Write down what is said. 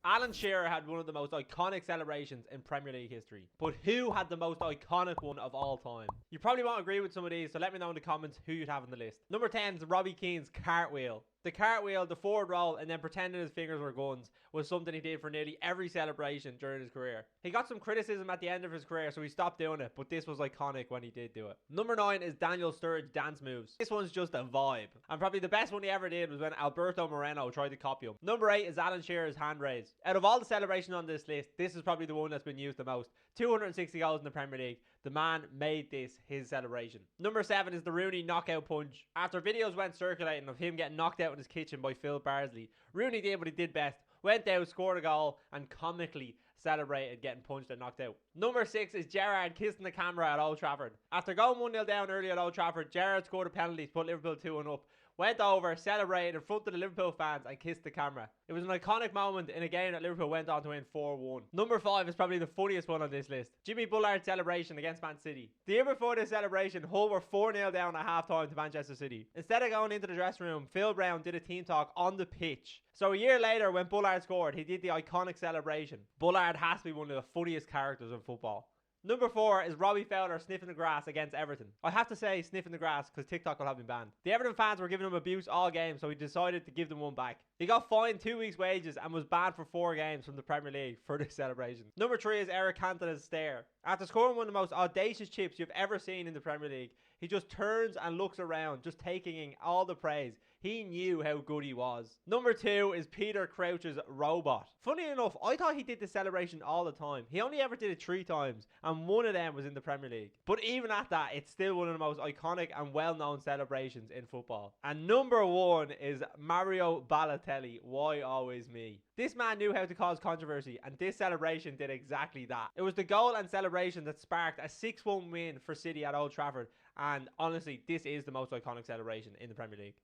Alan Shearer had one of the most iconic celebrations in Premier League history. But who had the most iconic one of all time? You probably won't agree with some of these, so let me know in the comments who you'd have on the list. Number 10 is Robbie Keane's cartwheel. The cartwheel, the forward roll, and then pretending his fingers were guns was something he did for nearly every celebration during his career. He got some criticism at the end of his career, so he stopped doing it, but this was iconic when he did do it. Number 9 is Daniel Sturridge dance moves. This one's just a vibe. And probably the best one he ever did was when Alberto Moreno tried to copy him. Number 8 is Alan Shearer's hand raise. Out of all the celebrations on this list, this is probably the one that's been used the most. 260 goals in the Premier League. The man made this his celebration. Number 7 is the Rooney knockout punch. After videos went circulating of him getting knocked out in his kitchen by Phil Barsley, Rooney did what he did best. Went out, scored a goal, and comically celebrated getting punched and knocked out. Number 6 is Gerrard kissing the camera at Old Trafford. After going 1-0 down early at Old Trafford, Gerrard scored a penalty to put Liverpool 2-1 up. Went over, celebrated in front of the Liverpool fans and kissed the camera. It was an iconic moment in a game that Liverpool went on to win 4-1. Number 5 is probably the funniest one on this list. Jimmy Bullard's celebration against Man City. The year before this celebration, Hull were 4-0 down at half-time to Manchester City. Instead of going into the dressing room, Phil Brown did a team talk on the pitch. So a year later, when Bullard scored, he did the iconic celebration. Bullard has to be one of the funniest characters in football. Number 4 is Robbie Fowler sniffing the grass against Everton. I have to say sniffing the grass because TikTok will have him banned. The Everton fans were giving him abuse all game, so he decided to give them one back. He got fined 2 weeks' wages and was banned for 4 games from the Premier League for this celebration. Number 3 is Eric Cantona's stare. After scoring one of the most audacious chips you've ever seen in the Premier League, he just turns and looks around, just taking in all the praise. He knew how good he was. Number 2 is Peter Crouch's robot. Funny enough, I thought he did the celebration all the time. He only ever did it 3 times, and one of them was in the Premier League. But even at that, it's still one of the most iconic and well-known celebrations in football. And number 1 is Mario Balotelli. Why always me? This man knew how to cause controversy, and this celebration did exactly that. It was the goal and celebration that sparked a 6-1 win for City at Old Trafford, and honestly, this is the most iconic celebration in the Premier League.